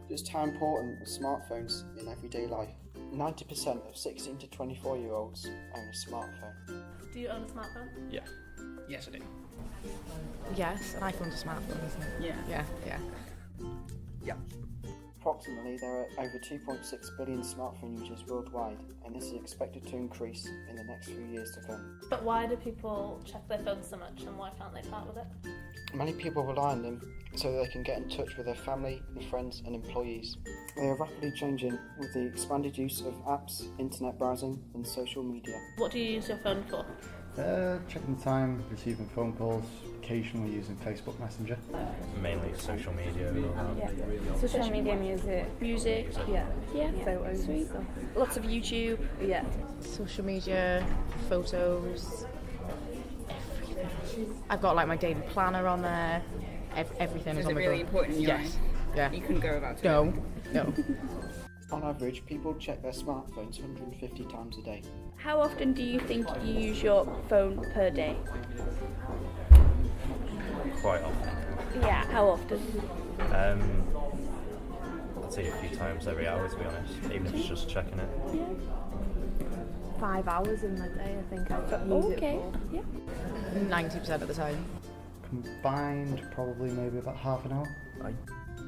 Just how important are smartphones in everyday life? 90% of 16 to 24-year-olds own a smartphone. Do you own a smartphone? Yeah. Yes, I do. Yes, an iPhone's a smartphone, isn't it? Yeah. Yeah. Approximately, there are over 2.6 billion smartphone users worldwide, and this is expected to increase in the next few years to come. But why do people check their phones so much, and why can't they part with it? Many people rely on them so that they can get in touch with their family and friends and employees. They are rapidly changing with the expanded use of apps, internet browsing and social media. What do you use your phone for? Checking the time, receiving phone calls, occasionally using Facebook Messenger. Mainly social media. Social media, music, yeah, photos, lots of YouTube, Social media, photos, everything. I've got like my daily planner on there. Everything is Is on it my really phone. important in your Yes. eyes? Yeah. You couldn't go without it. No. On average, people check their smartphones 150 times a day. How often do you think you use your phone per day? Quite often. Yeah, how often? I'd say a few times every hour, to be honest, even if it's just checking it. 5 hours in my day, I think I use it for. Yeah. 90% of the time. Combined, probably maybe about half an hour. I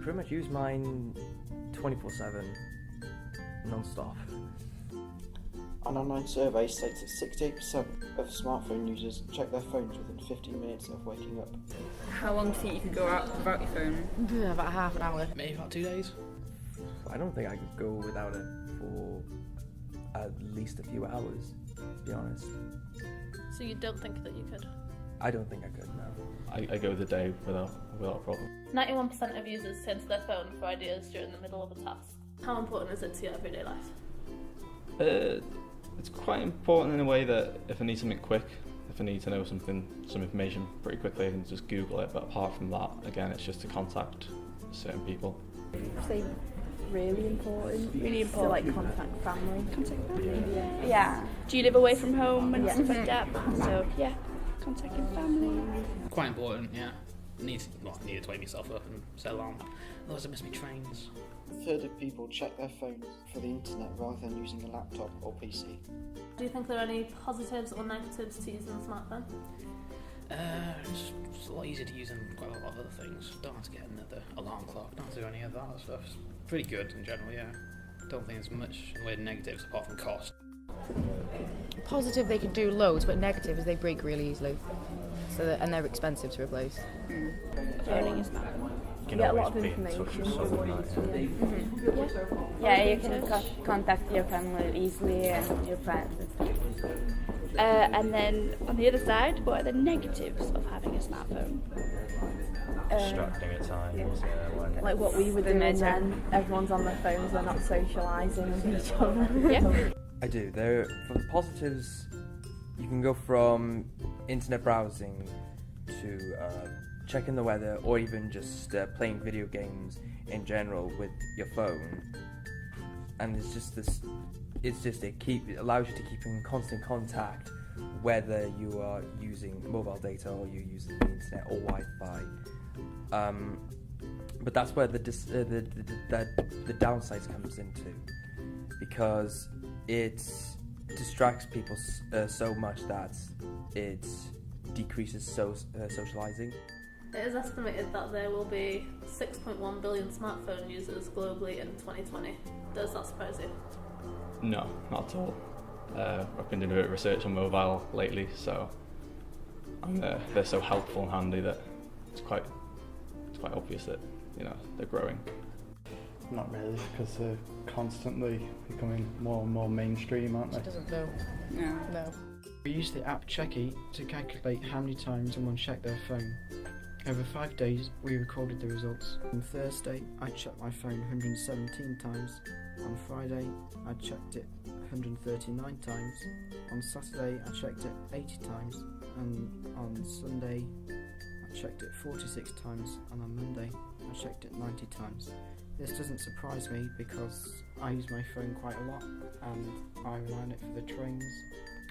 pretty much use mine 24/7, non-stop. An online survey states that 68% of smartphone users check their phones within 15 minutes of waking up. How long do you think you could go out without your phone? About half an hour. Maybe about 2 days. I don't think I could go without it for at least a few hours, to be honest. So you don't think that you could? I don't think I could, no. I go the day without a problem. 91% of users turn to their phone for ideas during the middle of a task. How important is it to your everyday life? It's quite important in a way that if I need something quick, if I need to know some information pretty quickly, I can just Google it. But apart from that, again, it's just to contact certain people. Say really important. Really So important. like contact family. Yeah. Do you live away from home and stuff like that? So yeah, contacting family. Quite important, yeah. Need to wake myself up and set alarm. Otherwise I miss my trains. A third of people check their phones for the internet rather than using a laptop or PC. Do you think there are any positives or negatives to using a smartphone? It's a lot easier to use than quite a lot of other things. Don't have to get another alarm clock, don't have to do any of that stuff. It's pretty good in general, yeah. Don't think there's much in the way of negatives apart from cost. Positive, they can do loads, but negative is they break really easily. And they're expensive to replace. Owning a smartphone. You can Get a always lot of be in touch information. with someone. Yeah, you can contact your family easily and your friends and stuff. And then on the other side, what are the negatives of having a smartphone? Distracting at times, Like what we were doing then, everyone's on their phones, they're not socialising with each other. Yeah. I do. For the positives, you can go from internet browsing to checking the weather, or even just playing video games in general with your phone. And it's just this. It allows you to keep in constant contact, whether you are using mobile data or you're using the internet or Wi-Fi. But that's where the downsides comes into, because it distracts people so much that it decreases socializing. It is estimated that there will be 6.1 billion smartphone users globally in 2020. Does that surprise you? No, not at all. I've been doing a bit of research on mobile lately, so they're so helpful and handy that it's quite obvious that they're growing. Not really, because they're constantly becoming more and more mainstream, aren't they? It doesn't know. No. We use the app Checky to calculate how many times someone checked their phone. Over 5 days, we recorded the results. On Thursday, I checked my phone 117 times. On Friday, I checked it 139 times. On Saturday, I checked it 80 times. And on Sunday, I checked it 46 times. And on Monday, I checked it 90 times. This doesn't surprise me because I use my phone quite a lot and I rely on it for the trains.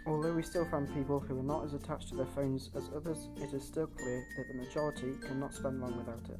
Although we still find people who are not as attached to their phones as others, it is still clear that the majority cannot spend long without it.